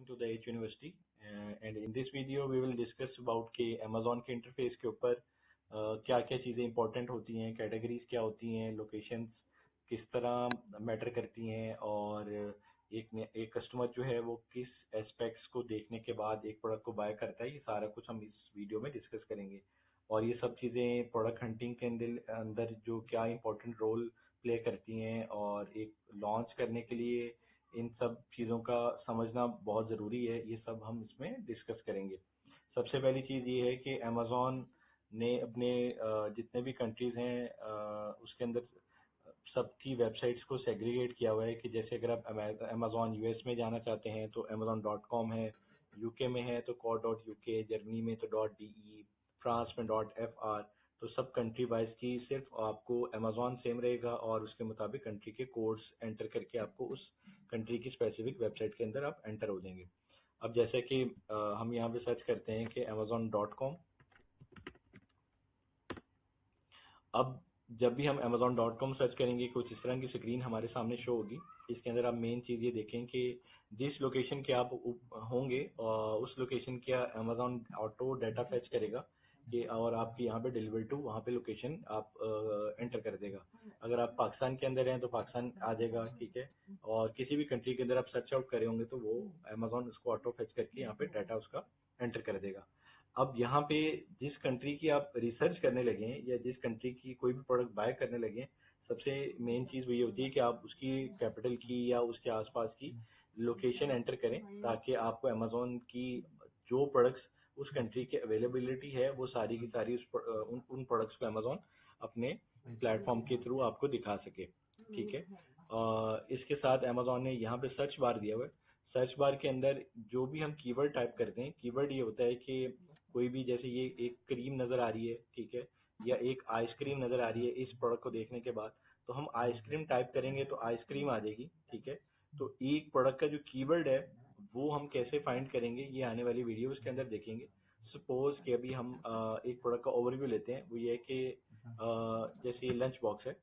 welcome to the H University. And in this video we will discuss about कि Amazon के interface के ऊपर क्या क्या चीज़ें इंपॉर्टेंट होती हैं, कैटेगरीज क्या होती हैं, लोकेशंस किस तरह मैटर करती हैं और एक कस्टमर जो है वो किस एस्पेक्ट्स को देखने के बाद एक प्रोडक्ट को बाय करता है, ये सारा कुछ हम इस वीडियो में डिस्कस करेंगे। और ये सब चीज़ें प्रोडक्ट हंटिंग के अंदर जो क्या इंपॉर्टेंट रोल प्ले करती हैं और एक लॉन्च करने के लिए इन सब चीज़ों का समझना बहुत ज़रूरी है, ये सब हम इसमें डिस्कस करेंगे। सबसे पहली चीज़ ये है कि अमेज़ॉन ने अपने जितने भी कंट्रीज़ हैं उसके अंदर सबकी वेबसाइट्स को सेग्रीगेट किया हुआ है कि जैसे अगर आप अमेज़ॉन यूएस में जाना चाहते हैं तो amazon.com है, यूके में है तो co.uk, जर्मनी में तो .de, फ्रांस में .fr। तो सब कंट्री वाइज की सिर्फ आपको अमेज़ॉन सेम रहेगा और उसके मुताबिक कंट्री के कोड्स एंटर करके आपको उस कंट्री की स्पेसिफिक वेबसाइट के अंदर आप एंटर हो जाएंगे। अब जैसे कि हम यहाँ पे सर्च करते हैं कि amazon.com। अब जब भी हम amazon.com सर्च करेंगे कुछ इस तरह की स्क्रीन हमारे सामने शो होगी। इसके अंदर आप मेन चीज़ ये देखें कि जिस लोकेशन के आप होंगे उस लोकेशन का अमेज़ॉन ऑटो डाटा फेच करेगा कि और आपकी यहाँ पे डिलीवर टू वहाँ पे लोकेशन आप एंटर कर देगा। अगर आप पाकिस्तान के अंदर हैं तो पाकिस्तान आ जाएगा, ठीक है। और किसी भी कंट्री के अंदर आप सर्च आउट करे होंगे तो वो अमेज़ॉन उसको ऑटो फेच करके यहाँ पे डाटा उसका एंटर कर देगा। अब यहाँ पे जिस कंट्री की आप रिसर्च करने लगे हैं या जिस कंट्री की कोई भी प्रोडक्ट बाय करने लगे हैं, सबसे मेन चीज वही होती है कि आप उसकी कैपिटल की या उसके आसपास की लोकेशन एंटर करें ताकि आपको अमेज़ॉन की जो प्रोडक्ट्स उस कंट्री की अवेलेबिलिटी है वो सारी की सारी उन प्रोडक्ट्स को अमेज़ॉन अपने प्लेटफॉर्म के थ्रू आपको दिखा सके, ठीक है। इसके साथ अमेज़ॉन ने यहाँ पे सर्च बार दिया हुआ है। सर्च बार के अंदर जो भी हम कीवर्ड टाइप करते हैं, कीवर्ड ये होता है कि कोई भी जैसे ये एक क्रीम नजर आ रही है, ठीक है, या एक आइसक्रीम नजर आ रही है इस प्रोडक्ट को देखने के बाद, तो हम आइसक्रीम टाइप करेंगे तो आइसक्रीम आ जाएगी, ठीक है। तो एक प्रोडक्ट का जो कीवर्ड है वो हम कैसे फाइंड करेंगे ये आने वाली वीडियोस के अंदर देखेंगे। सपोज कि अभी हम एक प्रोडक्ट का ओवरव्यू लेते हैं, वो ये है कि जैसे ये लंच बॉक्स है।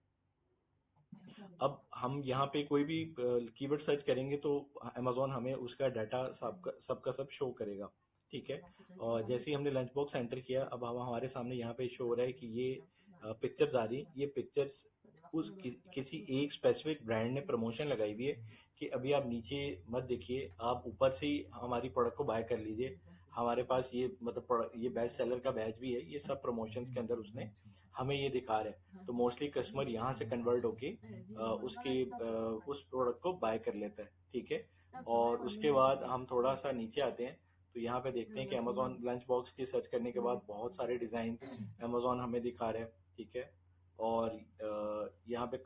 अब हम यहाँ पे कोई भी कीवर्ड सर्च करेंगे तो अमेज़ॉन हमें उसका डाटा सबका सब शो करेगा, ठीक है। और जैसे ही हमने लंच बॉक्स एंटर किया, अब हम हमारे सामने यहाँ पे शो हो रहा है कि ये पिक्चर्स आ रही, ये पिक्चर्स किसी एक स्पेसिफिक ब्रांड ने प्रमोशन लगाई हुई है कि अभी आप नीचे मत देखिए, आप ऊपर से ही हमारी प्रोडक्ट को बाय कर लीजिए, हमारे पास ये मतलब ये बेस्ट सेलर का बैच भी है। ये सब प्रमोशंस के अंदर उसने हमें ये दिखा रहा है। तो मोस्टली कस्टमर यहाँ से कन्वर्ट होके उस प्रोडक्ट को बाय कर लेता है, ठीक है। और उसके बाद हम थोड़ा सा नीचे आते हैं तो यहाँ पे देखते हैं कि अमेज़ॉन लंच बॉक्स की सर्च करने के बाद बहुत सारे डिजाइन अमेज़ॉन हमें दिखा रहा है, ठीक है। और यहाँ पे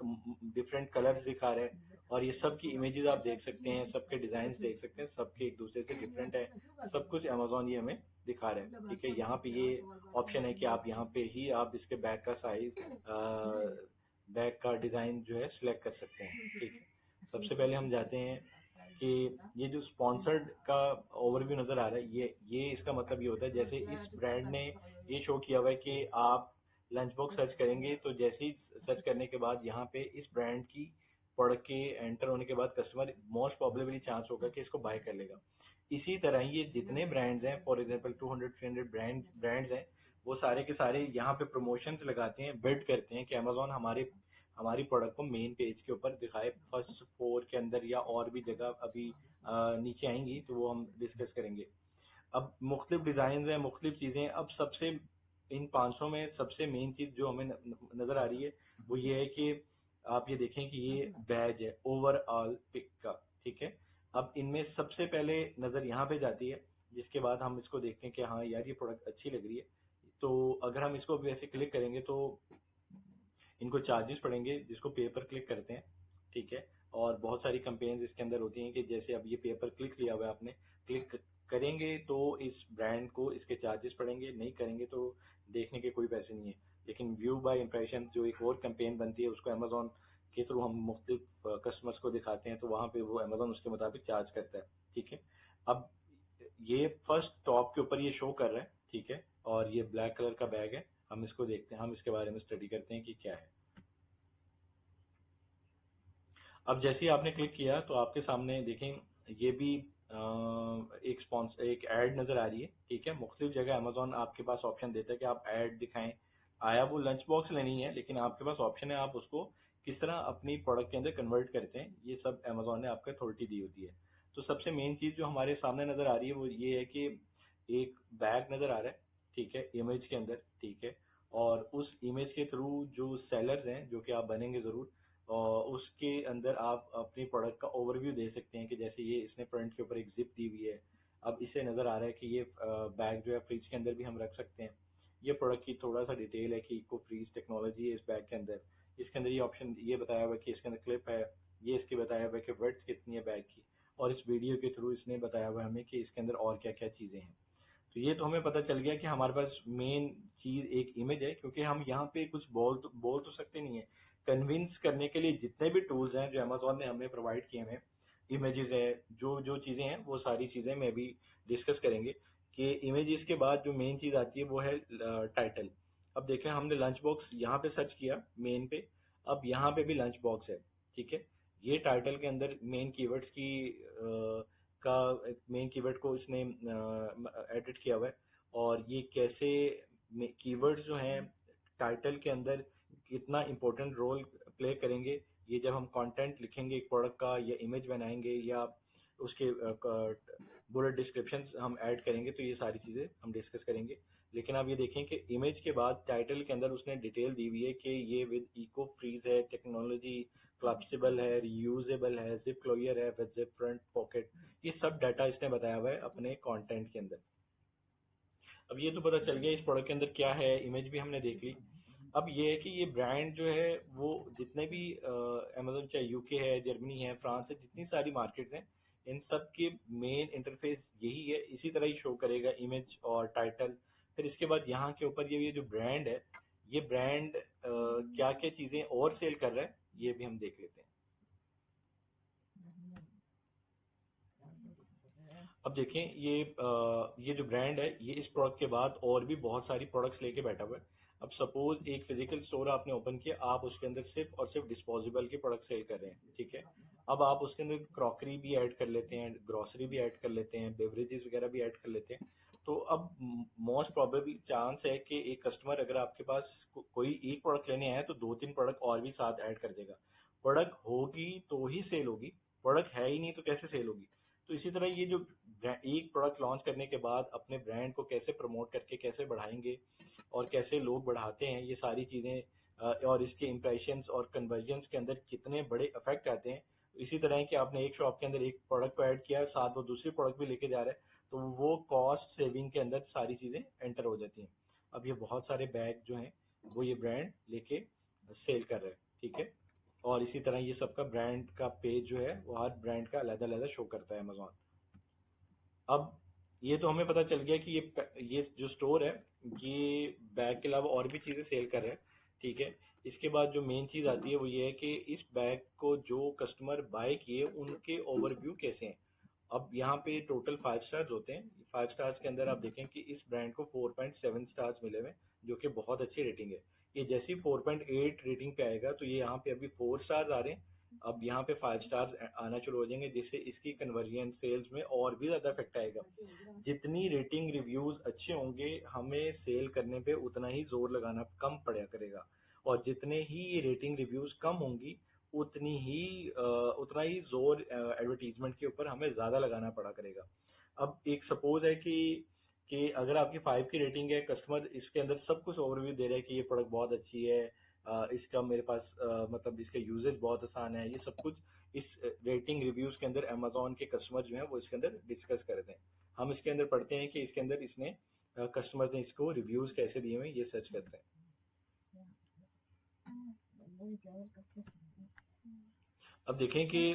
डिफरेंट कलर्स दिखा रहे हैं और ये सब की इमेजेस आप देख सकते हैं, सबके डिजाइन देख सकते हैं, सबके एक दूसरे से डिफरेंट है। सब कुछ अमेज़ॉन ये हमें दिखा रहा है, ठीक है। यहाँ पे ये ऑप्शन है कि आप यहाँ पे ही आप इसके बैग का साइज, बैग का डिजाइन जो है सिलेक्ट कर सकते हैं, ठीक है। सबसे पहले हम जाते हैं कि ये जो स्पॉन्सर्ड का ओवरव्यू नजर आ रहा है, ये इसका मतलब ये होता है जैसे इस ब्रांड ने ये शो किया हुआ है कि आप लंच बॉक्स सर्च करेंगे तो जैसे ही सर्च करने के बाद यहाँ पे इस ब्रांड की प्रोडक्ट के एंटर होने के बाद कस्टमर मोस्ट प्रोबेबली चांस होगा कि इसको बाय कर लेगा। इसी तरह ये जितने ब्रांड्स हैं, फॉर एग्जांपल 200-300 ब्रांड्स हैं, वो सारे के सारे यहाँ पे प्रमोशंस लगाते हैं, बिड करते हैं कि अमेज़ॉन हमारी प्रोडक्ट को मेन पेज के ऊपर दिखाए, फर्स्ट 4 के अंदर या और भी जगह अभी नीचे आएंगी तो वो हम डिस्कस करेंगे। अब मुख्तलिफ डिजाइन हैं, मुख्तलिफ चीजें। अब सबसे इन 500 में सबसे मेन चीज जो हमें नजर आ रही है वो ये है कि आप ये देखें कि ये बैज है ओवरऑल पिक का, ठीक है। अब इनमें सबसे पहले नजर यहाँ पे जाती है, जिसके बाद हम इसको देखते हैं कि हाँ यार ये प्रोडक्ट अच्छी लग रही है। तो अगर हम इसको वैसे क्लिक करेंगे तो इनको चार्जेस पड़ेंगे जिसको पे पर क्लिक करते हैं, ठीक है। और बहुत सारी कंपेन्स इसके अंदर होती हैं कि जैसे अब ये पे पर क्लिक लिया हुआ है आपने, क्लिक करेंगे तो इस ब्रांड को इसके चार्जेस पड़ेंगे, नहीं करेंगे तो देखने के कोई पैसे नहीं है। लेकिन व्यू बाय इम्प्रेशन जो एक और कैंपेन बनती है उसको अमेज़ॉन के थ्रू हम मुख्तलिफ कस्टमर्स को दिखाते हैं तो वहां पे वो अमेज़ॉन उसके मुताबिक चार्ज करता है, ठीक है। अब ये फर्स्ट टॉप के ऊपर ये शो कर रहा है, ठीक है। और ये ब्लैक कलर का बैग है, हम इसको देखते हैं, हम इसके बारे में स्टडी करते हैं कि क्या है। अब जैसे ही आपने क्लिक किया तो आपके सामने देखें, ये भी एक ऐड नजर आ रही है। ठीक है, मुख्तलिफ जगह अमेजोन आपके पास ऑप्शन देता है कि आप ऐड दिखाएं। आया वो लंच बॉक्स लेनी है, लेकिन आपके पास ऑप्शन है आप उसको किस तरह अपनी प्रोडक्ट के अंदर कन्वर्ट करते हैं, ये सब अमेजोन ने आपको अथॉरिटी दी होती है। तो सबसे मेन चीज जो हमारे सामने नजर आ रही है वो ये है कि एक बैग नजर आ रहा है, ठीक है, इमेज के अंदर। ठीक है, और उस इमेज के थ्रू जो सेलर्स हैं, जो कि आप बनेंगे जरूर, और उसके अंदर आप अपनी प्रोडक्ट का ओवरव्यू दे सकते हैं कि जैसे ये इसने फ्रंट के ऊपर एक जिप दी हुई है। अब इससे नजर आ रहा है कि ये बैग जो है फ्रिज के अंदर भी हम रख सकते हैं। ये प्रोडक्ट की थोड़ा सा डिटेल है कि इको फ्रीज टेक्नोलॉजी है इस बैग के अंदर। इसके अंदर ये ऑप्शन ये बताया हुआ है कि इसके अंदर क्लिप है, ये इसके बताया हुआ है कि वर्थ कितनी है बैग की, और इस वीडियो के थ्रू इसने बताया हुआ है हमें कि इसके अंदर और क्या क्या चीजें हैं। तो ये तो हमें पता चल गया कि हमारे पास मेन चीज एक इमेज है, क्योंकि हम यहाँ पे कुछ बोल तो सकते नहीं है। कन्विंस करने के लिए जितने भी टूल्स हैं जो अमेजोन ने हमें प्रोवाइड किए हैं, इमेजेस है, जो जो चीजें हैं वो सारी चीजें मैं भी डिस्कस करेंगे। कि इमेजेस के बाद जो मेन चीज आती है वो है टाइटल। अब देखें, हमने लंच बॉक्स यहाँ पे सर्च किया मेन पे, अब यहाँ पे भी लंच बॉक्स है। ठीक है, ये टाइटल के अंदर मेन कीवर्ड्स की का मेन कीवर्ड को इसने एडिट किया हुआ है। और ये कैसे कीवर्ड्स जो हैं टाइटल के अंदर कितना इम्पोर्टेंट रोल प्ले करेंगे, ये जब हम कंटेंट लिखेंगे एक प्रोडक्ट का या इमेज बनाएंगे या उसके बुलेट डिस्क्रिप्शन हम ऐड करेंगे, तो ये सारी चीजें हम डिस्कस करेंगे। लेकिन आप ये देखें कि इमेज के बाद टाइटल के अंदर उसने डिटेल दी हुई है कि ये विद इको फ्रीज है, टेक्नोलॉजी फ्लेक्सिबल है, रीयूजेबल है, जिप क्लोजर है, विद जिप फ्रंट पॉकेट। ये सब डाटा इसने बताया हुआ है अपने कंटेंट के अंदर। अब ये तो पता चल गया इस प्रोडक्ट के अंदर क्या है, इमेज भी हमने देख ली। अब ये है कि ये ब्रांड जो है वो जितने भी अमेजोन, चाहे यूके है, जर्मनी है, फ्रांस है, जितनी सारी मार्केट हैं, इन सब के मेन इंटरफेस यही है, इसी तरह ही शो करेगा इमेज और टाइटल। फिर इसके बाद यहाँ के ऊपर ये जो ब्रांड है, ये ब्रांड क्या क्या चीजें और सेल कर रहा है, ये भी हम देख लेते हैं। अब देखें, ये जो ब्रांड है ये इस प्रोडक्ट के बाद और भी बहुत सारी प्रोडक्ट्स लेके बैठा हुआ है। अब सपोज एक फिजिकल स्टोर आपने ओपन किया, आप उसके अंदर सिर्फ और सिर्फ डिस्पोजेबल के प्रोडक्ट सेल कर रहे हैं। ठीक है, अब आप उसके अंदर क्रॉकरी भी ऐड कर लेते हैं, ग्रोसरी भी ऐड कर लेते हैं, बेवरेजेस वगैरह भी ऐड कर लेते हैं। तो अब मोस्ट प्रोबेबली चांस है कि एक कस्टमर अगर आपके पास कोई एक प्रोडक्ट लेने आया है तो दो तीन प्रोडक्ट और भी साथ ऐड कर देगा। प्रोडक्ट होगी तो ही सेल होगी, प्रोडक्ट है ही नहीं तो कैसे सेल होगी। तो इसी तरह ये जो एक प्रोडक्ट लॉन्च करने के बाद अपने ब्रांड को कैसे प्रमोट करके कैसे बढ़ाएंगे और कैसे लोग बढ़ाते हैं, ये सारी चीजें और इसके इम्प्रेशंस और कन्वर्जन्स के अंदर कितने बड़े इफेक्ट आते हैं। इसी तरह है कि आपने एक शॉप के अंदर एक प्रोडक्ट को ऐड किया है, साथ वो दूसरी प्रोडक्ट भी लेके जा रहा है, तो वो कॉस्ट सेविंग के अंदर सारी चीजें एंटर हो जाती हैं। अब ये बहुत सारे बैग जो हैं वो ये ब्रांड लेके सेल कर रहे हैं। ठीक है, और इसी तरह ये सबका ब्रांड का पेज जो है वो हर ब्रांड का अलग अलग शो करता है अमेजोन। अब ये तो हमें पता चल गया कि ये जो स्टोर है ये बैग के अलावा और भी चीजें सेल कर रहा है। ठीक है, इसके बाद जो मेन चीज आती है वो ये है कि इस बैग को जो कस्टमर बाय किए उनके ओवरव्यू कैसे हैं। अब यहाँ पे टोटल 5 स्टार्स होते हैं। 5 स्टार्स के अंदर आप देखें कि इस ब्रांड को 4.7 स्टार्स मिले हुए हैं, जो कि बहुत अच्छी रेटिंग है। ये जैसी 4.8 रेटिंग पे आएगा तो ये यहाँ पे अभी 4 स्टार्स आ रहे हैं। अब यहाँ पे 5 स्टार्स आना शुरू हो जाएंगे, जिससे इसकी कन्वर्जन सेल्स में और भी ज्यादा इफेक्ट आएगा। जितनी रेटिंग रिव्यूज अच्छे होंगे हमें सेल करने पे उतना ही जोर लगाना कम पड़ा करेगा, और जितने ही रेटिंग रिव्यूज कम होंगी उतना ही जोर एडवर्टीजमेंट के ऊपर हमें ज्यादा लगाना पड़ा करेगा। अब एक सपोज है कि अगर आपकी 5 की रेटिंग है, कस्टमर इसके अंदर सब कुछ ओवरव्यू दे रहा है कि ये प्रोडक्ट बहुत अच्छी है, इसका मेरे पास मतलब इसका यूजेज बहुत आसान है, ये सब कुछ इस रेटिंग रिव्यूज के अंदर अमेजोन के कस्टमर जो हैं वो इसके अंदर डिस्कस करते हैं। हम इसके अंदर पढ़ते हैं कि इसके अंदर इसने कस्टमर ने इसको रिव्यूज कैसे दिए हुए हैं, ये सर्च करते हैं। अब देखें कि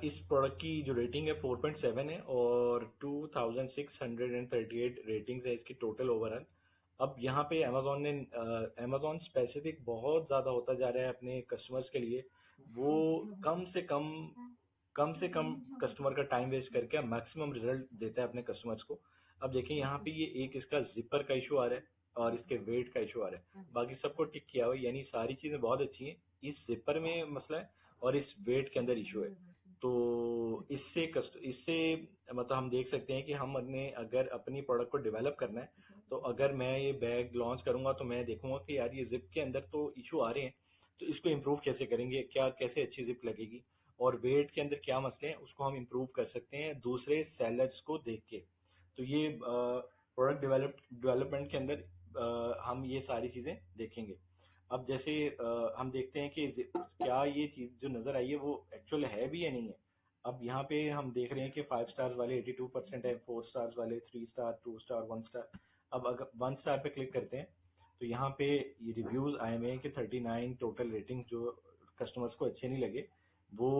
इस प्रोडक्ट की जो रेटिंग है 4.7 है, और 2638 रेटिंग्स है इसकी टोटल ओवरऑल। अब यहाँ पे अमेजोन स्पेसिफिक बहुत ज्यादा होता जा रहा है अपने कस्टमर्स के लिए। वो कम से कम कस्टमर का टाइम वेस्ट करके मैक्सिमम रिजल्ट देता है अपने कस्टमर्स को। अब देखिए यहाँ पे ये एक इसका जिपर का इशू आ रहा है और इसके वेट का इशू आ रहा है, बाकी सबको टिक किया हुआ है, यानी सारी चीजें बहुत अच्छी हैं। इस जिपर में मसला है, और इस वेट के अंदर इशू है। तो इससे मतलब हम देख सकते हैं कि हम अपने अगर अपनी प्रोडक्ट को डेवलप करना है, तो अगर मैं ये बैग लॉन्च करूंगा तो मैं देखूंगा कि यार ये जिप के अंदर तो इशू आ रहे हैं, तो इसको इम्प्रूव कैसे करेंगे, क्या कैसे अच्छी जिप लगेगी, और वेट के अंदर क्या मसले हैं उसको हम इम्प्रूव कर सकते हैं दूसरे सेलर्स को देख के। तो ये प्रोडक्ट डेवलपमेंट के अंदर हम ये सारी चीजें देखेंगे। अब जैसे हम देखते हैं कि क्या ये चीज जो नजर आई है वो एक्चुअल है भी या नहीं है। अब यहाँ पे हम देख रहे हैं कि 5 स्टार्स वाले 82% है, 4 स्टार्स वाले 3 स्टार, 2 स्टार, 1 स्टार। अब अगर 1 स्टार पे क्लिक करते हैं तो यहाँ पे ये रिव्यूज आए हुए हैं कि 39 टोटल रेटिंग जो कस्टमर्स को अच्छे नहीं लगे, वो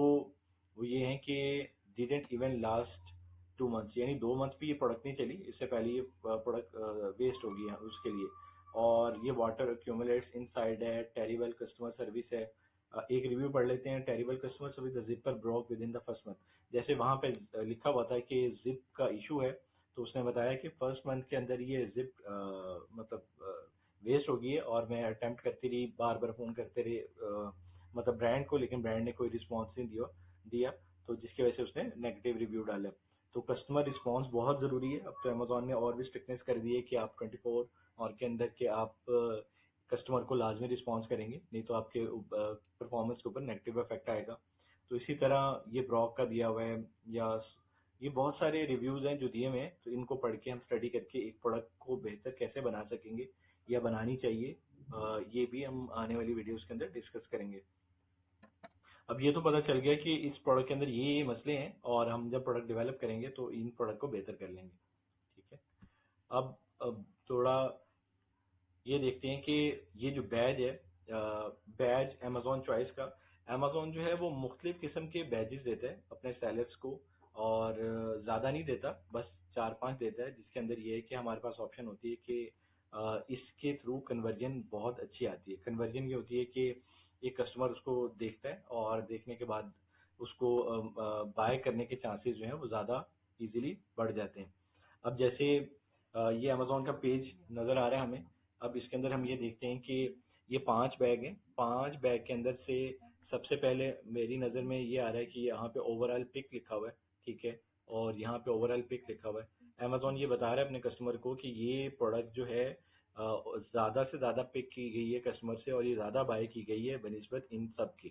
वो ये हैं कि डिडेंट इवन लास्ट 2 मंथ्स, यानी 2 मंथ भी ये प्रोडक्ट नहीं चली, इससे पहले ये प्रोडक्ट वेस्ट हो गई है उसके लिए। और ये वाटर एक्यूमुलेट्स इनसाइड है, टेरिबल कस्टमर सर्विस है। एक रिव्यू पढ़ लेते हैं। Terrible customer service, the zipper broke with in the first month. जैसे वहां पे लिखा हुआ था कि जिप का इशू है, तो उसने बताया कि फर्स्ट मंथ के अंदर ये जिप मतलब वेस्ट हो गई है, और मैं अटेम्प्ट करती रही, बार बार फोन करते रहे मतलब ब्रांड को, लेकिन ब्रांड ने कोई रिस्पॉन्स नहीं दिया। तो जिसकी वजह से उसने नेगेटिव रिव्यू डाला। तो कस्टमर रिस्पॉन्स बहुत जरूरी है। अब तो अमेजोन ने और भी स्ट्रिक्टनेस कर दी है कि आप 24 और के अंदर के आप कस्टमर को लाजमी रिस्पॉन्स करेंगे, नहीं तो आपके परफॉर्मेंस के ऊपर नेगेटिव इफेक्ट आएगा। तो इसी तरह ये ब्रॉक का दिया हुआ है, या ये बहुत सारे रिव्यूज हैं जो दिए हुए हैं, तो इनको पढ़ के हम स्टडी करके एक प्रोडक्ट को बेहतर कैसे बना सकेंगे या बनानी चाहिए, ये भी हम आने वाली वीडियोस के अंदर डिस्कस करेंगे। अब ये तो पता चल गया कि इस प्रोडक्ट के अंदर ये मसले हैं, और हम जब प्रोडक्ट डेवलप करेंगे तो इन प्रोडक्ट को बेहतर कर लेंगे। ठीक है। अब थोड़ा ये देखते हैं कि ये जो बैज है, बैज अमेजोन चॉइस का, अमेजोन जो है वो मुख्तलिफ किस्म के बैजेस देता है अपने सेलर्स को, और ज़्यादा नहीं देता, बस 4-5 देता है, जिसके अंदर ये है कि हमारे पास ऑप्शन होती है कि इसके थ्रू कन्वर्जन बहुत अच्छी आती है। कन्वर्जन ये होती है कि एक कस्टमर उसको देखता है, और देखने के बाद उसको बाय करने के चांसेस जो हैं वो ज़्यादा इजीली बढ़ जाते हैं। अब जैसे ये अमेजोन का पेज नज़र आ रहा है हमें। अब इसके अंदर हम ये देखते हैं कि ये 5 बैग हैं। 5 बैग के अंदर से सबसे पहले मेरी नज़र में ये आ रहा है कि यहाँ पे ओवरऑल पिक लिखा हुआ है। ठीक है। और यहाँ पे ओवरऑल पिक लिखा हुआ है। अमेजोन ये बता रहा है अपने कस्टमर को कि ये प्रोडक्ट जो है ज़्यादा से ज़्यादा पिक की गई है कस्टमर से, और ये ज़्यादा बाय की गई है बनिस्बत इन सब की।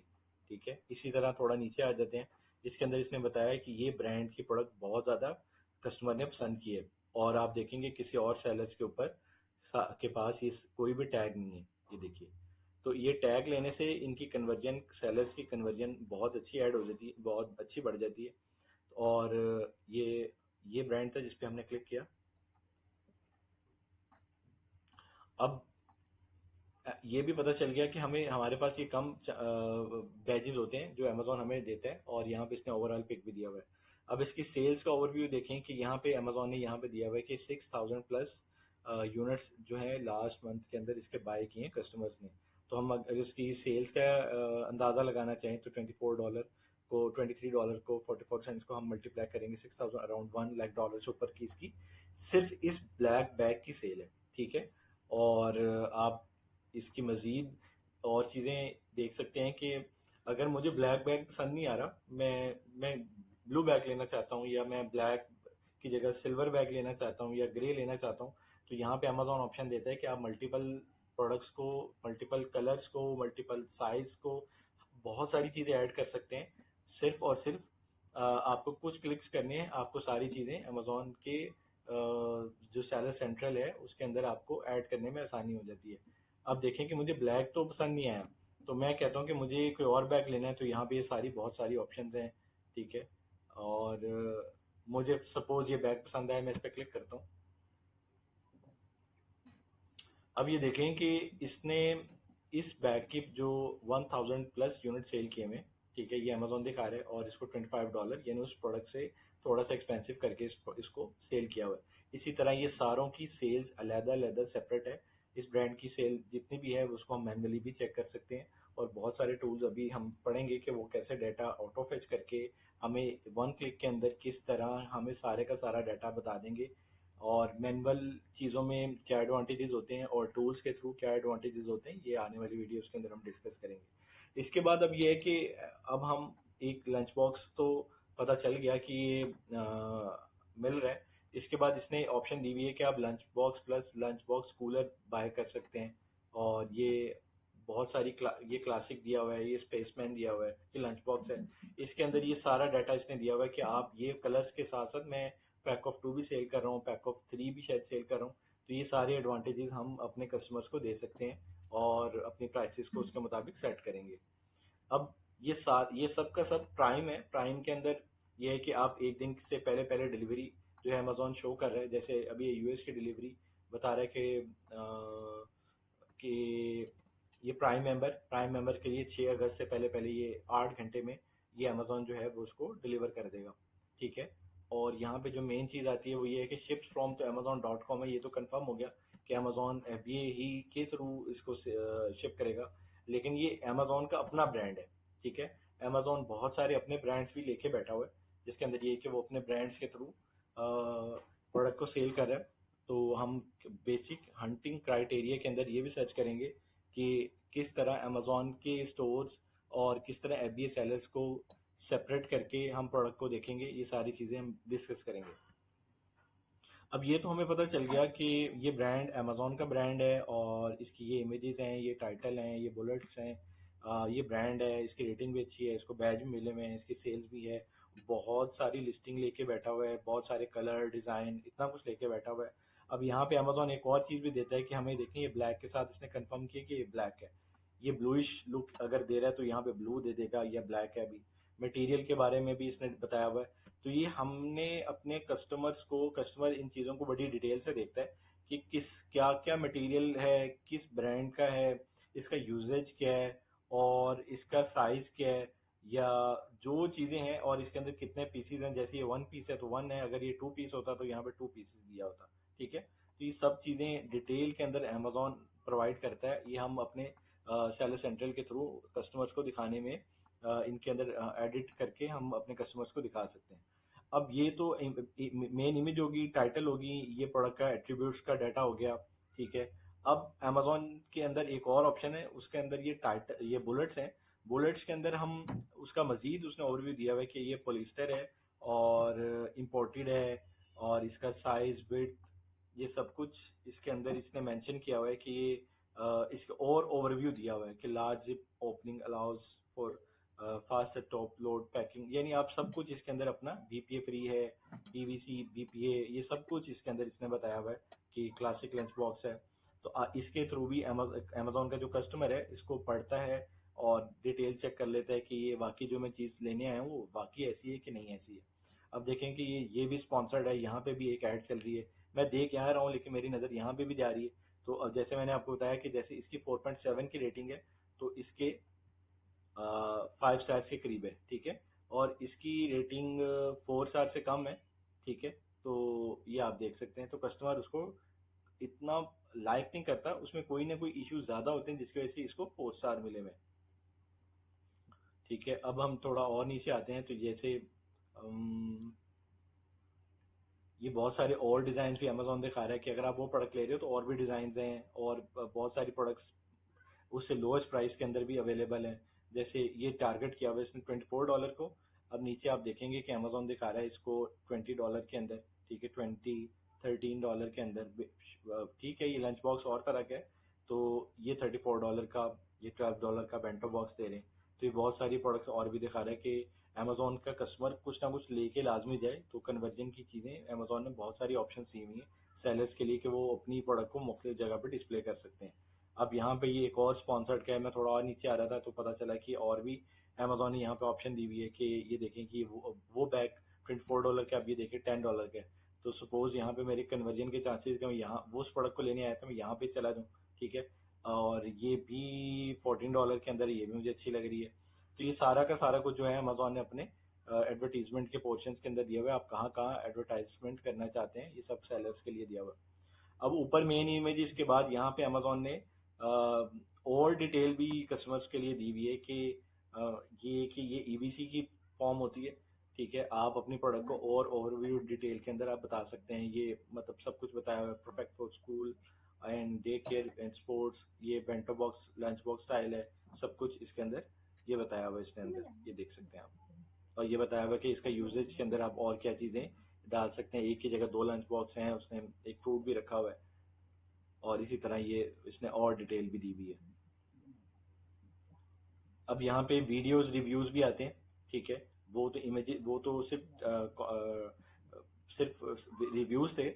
ठीक है। इसी तरह थोड़ा नीचे आ जाते हैं। इसके अंदर इसने बताया कि ये ब्रांड की प्रोडक्ट बहुत ज़्यादा कस्टमर ने पसंद की है, और आप देखेंगे किसी और सेलर्स के ऊपर के पास ये कोई भी टैग नहीं है। ये देखिए। तो ये टैग लेने से इनकी कन्वर्जन, सेलर्स की कन्वर्जन बहुत अच्छी ऐड हो जाती है, बहुत अच्छी बढ़ जाती है। और ये ब्रांड था जिस पे हमने क्लिक किया। अब ये भी पता चल गया कि हमें, हमारे पास ये कम बैजेस होते हैं जो अमेजोन हमें देता है, और यहाँ पे इसने ओवरऑल पिक भी दिया हुआ है। अब इसकी सेल्स का ओवरव्यू देखें कि यहाँ पे अमेजोन ने यहाँ पे दिया हुआ है कि 6000 प्लस यूनिट्स जो है लास्ट मंथ के अंदर इसके बाय किए हैं कस्टमर्स ने। तो हम अगर इसकी सेल्स का अंदाजा लगाना चाहें तो $23 को 44 सेंट्स को हम मल्टीप्लाई करेंगे 6000, अराउंड $1 लाख से ऊपर की इसकी सिर्फ इस ब्लैक बैग की सेल है। ठीक है। और आप इसकी मजीद और चीजें देख सकते हैं कि अगर मुझे ब्लैक बैग पसंद नहीं आ रहा, मैं ब्लू बैग लेना चाहता हूँ, या मैं ब्लैक की जगह सिल्वर बैग लेना चाहता हूँ, या ग्रे लेना चाहता हूँ, तो यहाँ पे अमेजोन ऑप्शन देता है कि आप मल्टीपल प्रोडक्ट्स को, मल्टीपल कलर्स को, मल्टीपल साइज को, बहुत सारी चीजें ऐड कर सकते हैं। सिर्फ और सिर्फ आपको कुछ क्लिक्स करने हैं, आपको सारी चीजें अमेजोन के जो सेलर सेंट्रल है उसके अंदर आपको ऐड करने में आसानी हो जाती है। अब देखें कि मुझे ब्लैक तो पसंद नहीं आया, तो मैं कहता हूँ कि मुझे कोई और बैग लेना है, तो यहाँ पे ये सारी बहुत सारी ऑप्शंस हैं। ठीक है। और मुझे सपोज ये बैग पसंद आया, मैं इस पर क्लिक करता हूँ। अब ये देखें कि इसने इस बैग की जो 1000 प्लस यूनिट सेल किए हुए हैं, ठीक है, ये अमेजोन दिखा रहा है, और इसको $25 यानी उस प्रोडक्ट से थोड़ा सा एक्सपेंसिव करके इसको सेल किया हुआ है। इसी तरह ये सारों की सेल्स अलहदा अलहदा सेपरेट है। इस ब्रांड की सेल जितनी भी है उसको हम मैनुअली भी चेक कर सकते हैं, और बहुत सारे टूल्स अभी हम पढ़ेंगे कि वो कैसे डाटा ऑटो फेच करके हमें 1 क्लिक के अंदर किस तरह हमें सारे का सारा डाटा बता देंगे, और मैनुअल चीज़ों में क्या एडवांटेजेस होते हैं और टूल्स के थ्रू क्या एडवांटेजेस होते हैं, ये आने वाली वीडियोस के अंदर हम डिस्कस करेंगे। इसके बाद अब ये है कि अब हम एक लंच बॉक्स तो पता चल गया कि ये मिल रहा है। इसके बाद इसने ऑप्शन दी हुई है कि आप lunch box plus lunch box cooler buy कर सकते हैं। और ये बहुत सारी ये क्लासिक दिया हुआ है, ये स्पेसमैन दिया हुआ है, ये लंच बॉक्स है। इसके अंदर ये सारा डाटा इसने दिया हुआ है कि आप ये कलर्स के साथ साथ मैं पैक ऑफ 2 भी सेल कर रहा हूँ, पैक ऑफ 3 भी शायद सेल कर रहा हूँ। तो ये सारे एडवांटेजेस हम अपने कस्टमर्स को दे सकते हैं और अपनी प्राइसेस को उसके मुताबिक सेट करेंगे। अब ये सब का सब प्राइम है। प्राइम के अंदर ये है कि आप एक दिन से पहले पहले डिलीवरी जो है अमेजोन शो कर रहा है। जैसे अभी ये यूएस की डिलीवरी बता रहा है कि ये प्राइम मेंबर के लिए 6 अगस्त से पहले पहले ये 8 घंटे में ये अमेजोन जो है वो उसको डिलीवर कर देगा। ठीक है। और यहाँ पे जो मेन चीज आती है वो ये है कि शिप्स फ्रॉम तो amazon.com है। ये तो कंफर्म हो गया कि अमेजोन एफबीए ही के थ्रू इसको शिप करेगा। लेकिन ये अमेजोन का अपना ब्रांड है। ठीक है। अमेजोन बहुत सारे अपने ब्रांड्स भी लेके बैठा हुआ है, जिसके अंदर ये है कि वो अपने ब्रांड्स के थ्रू प्रोडक्ट को सेल कर रहा है। तो हम बेसिक हंटिंग क्राइटेरिया के अंदर ये भी सर्च करेंगे कि किस तरह अमेजोन के स्टोर्स और किस तरह एफबीए सेलर्स को सेपरेट करके हम प्रोडक्ट को देखेंगे। ये सारी चीजें हम डिस्कस करेंगे। अब ये तो हमें पता चल गया कि ये ब्रांड अमेजोन का ब्रांड है और इसकी ये इमेजेस हैं, ये टाइटल हैं, ये बुलेट्स हैं। ये ब्रांड है, इसकी रेटिंग भी अच्छी है, इसको बैज भी मिले हुए हैं, इसकी सेल्स भी है। बहुत सारी लिस्टिंग लेके बैठा हुआ है, बहुत सारे कलर डिजाइन इतना कुछ लेके बैठा हुआ है। अब यहाँ पे अमेजोन एक और चीज भी देता है कि हमें देखें ये ब्लैक के साथ इसने कंफर्म किया कि ये ब्लैक है। ये ब्लूइश लुक अगर दे रहा है तो यहाँ पे ब्लू दे देगा या ब्लैक है। अभी मटेरियल के बारे में भी इसने बताया हुआ है। तो ये हमने अपने कस्टमर इन चीजों को बड़ी डिटेल से देखता है कि किस क्या क्या मटेरियल है, किस ब्रांड का है, इसका यूजेज क्या है और इसका साइज क्या है, या जो चीजें हैं और इसके अंदर कितने पीसीज हैं। जैसे ये 1 पीस है तो 1 है, अगर ये 2 पीस होता तो यहाँ पे 2 पीसेस दिया होता। ठीक है। तो ये सब चीजें डिटेल के अंदर अमेजोन प्रोवाइड करता है। ये हम अपने सेलर सेंट्रल के थ्रू कस्टमर्स को दिखाने में इनके अंदर एडिट करके हम अपने कस्टमर्स को दिखा सकते हैं। अब ये तो मेन इमेज होगी, टाइटल होगी, ये प्रोडक्ट का एट्रीब्यूट्स का डाटा हो गया। ठीक है। अब अमेजोन के अंदर एक और ऑप्शन है, उसके अंदर ये टाइटल ये बुलेट्स हैं। बुलेट्स के अंदर हम उसका मजीद उसने ओवरव्यू दिया हुआ है कि ये पॉलिस्टर है और इम्पोर्टेड है और इसका साइज विड्थ ये सब कुछ इसके अंदर इसने मेंशन किया हुआ है कि ये इसका और ओवरव्यू दिया हुआ है कि large zip opening allows for fast top load packing. यानी आप सब कुछ इसके अंदर अपना बीपीए फ्री है, पीवीसी बीपीए ये सब कुछ इसके अंदर इसने बताया हुआ है कि क्लासिक लंच बॉक्स है। तो इसके थ्रू भी अमेजोन का जो कस्टमर है इसको पढ़ता है और डिटेल चेक कर लेता है कि ये वाकई जो मैं चीज लेने आया हूँ वो वाकई ऐसी है कि नहीं ऐसी है। अब देखें कि ये भी स्पॉन्सर्ड है, यहाँ पे भी एक ऐड चल रही है। मैं देख यहाँ रहा हूँ लेकिन मेरी नजर यहाँ पे भी जा रही है। तो अब जैसे मैंने आपको बताया कि जैसे इसकी 4.7 की रेटिंग है तो इसके 5 स्टार के करीब है। ठीक है। और इसकी रेटिंग 4 स्टार से कम है। ठीक है। तो ये आप देख सकते हैं। तो कस्टमर उसको इतना लाइक नहीं करता, उसमें कोई ना कोई इश्यू ज्यादा होते हैं जिसकी वजह से इसको 4 स्टार मिले हुए हैं। ठीक है। अब हम थोड़ा और नीचे आते हैं तो जैसे अम, ये बहुत सारे और डिजाइन भी अमेजोन दिखा रहा है कि अगर आप वो प्रोडक्ट ले रहे हो तो और भी डिजाइन हैं और बहुत सारी प्रोडक्ट्स उससे लोएस्ट प्राइस के अंदर भी अवेलेबल है। जैसे ये टारगेट किया हुआ है इसने $24 को। अब नीचे आप देखेंगे कि अमेजोन दिखा रहा है इसको $20 के अंदर। ठीक है। 13 डॉलर के अंदर। ठीक है। ये लंच बॉक्स और तरह का है। तो ये $34 का, ये $12 का बेंटो बॉक्स दे रहे हैं। तो ये बहुत सारी प्रोडक्ट्स और भी दिखा रहा है कि अमेजोन का कस्टमर कुछ ना कुछ लेके लाजमी जाए। तो कन्वर्जन की चीजें अमेजोन ने बहुत सारी ऑप्शन दी हुई है सेलर्स के लिए कि वो अपनी प्रोडक्ट को मुख्तलिफ जगह पे डिस्प्ले कर सकते हैं। अब यहाँ पे ये एक और स्पॉन्सर्ड का है। मैं थोड़ा और नीचे आ रहा था तो पता चला कि और भी अमेजोन ने यहाँ पे ऑप्शन दी हुई है कि ये देखें कि वो बैग $24 के, अब ये देखें $10 के। तो सपोज यहाँ पे मेरे कन्वर्जन के चांसेस कि मैं यहाँ वो उस प्रोडक्ट को लेने आया था मैं यहाँ पे चला जाऊँ। ठीक है। और ये भी $14 के अंदर, ये भी मुझे अच्छी लग रही है। तो ये सारा का सारा कुछ जो है अमेजोन ने अपने एडवर्टीजमेंट के पोर्शन के अंदर दिया हुआ है। आप कहाँ कहाँ एडवर्टाइजमेंट करना चाहते हैं ये सब सेलर्स के लिए दिया हुआ है। अब ऊपर मेन इमेजेस के बाद यहाँ पे अमेजोन ने और डिटेल भी कस्टमर्स के लिए दी हुई है कि ये ईबीसी की फॉर्म होती है। ठीक है। आप अपनी प्रोडक्ट को और ओवरव्यू डिटेल के अंदर आप बता सकते हैं। ये मतलब सब कुछ बताया हुआ है, perfect for school and day care and sports, ये bento box lunch box style है, सब कुछ इसके अंदर ये बताया हुआ है इसके अंदर, ये देख सकते हैं आप। और ये बताया हुआ है कि इसका यूजेज के अंदर आप और क्या चीजें डाल सकते हैं। एक की जगह 2 लंच बॉक्स हैं, उसने एक फ्रूट भी रखा हुआ है, और इसी तरह ये इसने और डिटेल भी दी हुई है। अब यहाँ पे वीडियोस रिव्यूज भी आते हैं, ठीक है। वो तो इमेज, वो तो सिर्फ रिव्यूज थे,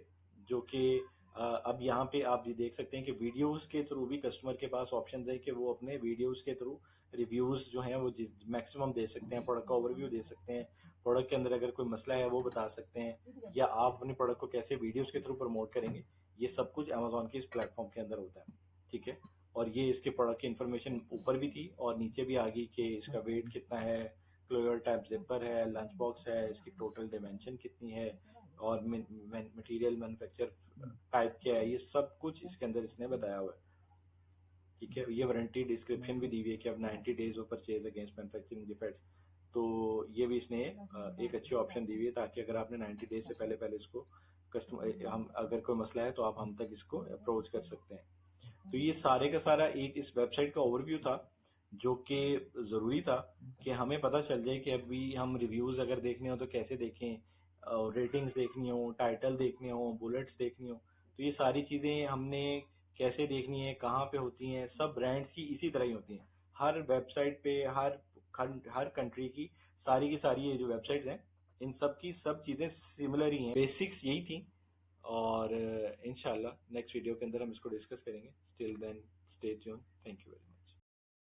जो कि अब यहाँ पे आप ये देख सकते हैं कि वीडियोस के थ्रू भी कस्टमर के पास ऑप्शन है कि वो अपने वीडियोस के थ्रू रिव्यूज जो हैं वो मैक्सिमम दे सकते हैं, प्रोडक्ट का ओवरव्यू दे सकते हैं, प्रोडक्ट के अंदर अगर कोई मसला है वो बता सकते हैं, या आप अपने प्रोडक्ट को कैसे वीडियोस के थ्रू प्रमोट करेंगे। ये सब कुछ अमेजोन के इस प्लेटफॉर्म के अंदर होता है, ठीक है। और ये इसके प्रोडक्ट की इन्फॉर्मेशन ऊपर भी थी और नीचे भी आ गई कि इसका वेट कितना है, क्लोयर टाइप जिपर है, लंच बॉक्स है, इसकी टोटल डिमेंशन कितनी है, और मटेरियल मैन्युफैक्चर टाइप क्या है, ये सब कुछ इसके अंदर इसने बताया हुआ है, ठीक है। ये वारंटी डिस्क्रिप्शन भी दी हुई है कि अब 90 days of purchase against manufacturing defects. तो ये भी इसने एक अच्छी ऑप्शन दी हुई है, ताकि अगर आपने 90 डेज से पहले पहले इसको कस्टमर, हम अगर कोई मसला है तो आप हम तक इसको अप्रोच कर सकते हैं। तो ये सारे का सारा एक इस वेबसाइट का ओवरव्यू था, जो कि जरूरी था कि हमें पता चल जाए कि अभी हम रिव्यूज अगर देखने हो तो कैसे देखें, रेटिंग्स देखनी हो, टाइटल देखने हो, बुलेट्स देखनी हो, तो ये सारी चीजें हमने कैसे देखनी है, कहाँ पे होती हैं, सब ब्रांड्स की इसी तरह ही होती हैं। हर वेबसाइट पे, हर कंट्री की सारी ये जो वेबसाइट्स हैं, इन सब की सब चीजें सिमिलर ही हैं, बेसिक्स यही थी। और इंशाल्लाह नेक्स्ट वीडियो के अंदर हम इसको डिस्कस करेंगे। Till then stay tuned, thank you very much.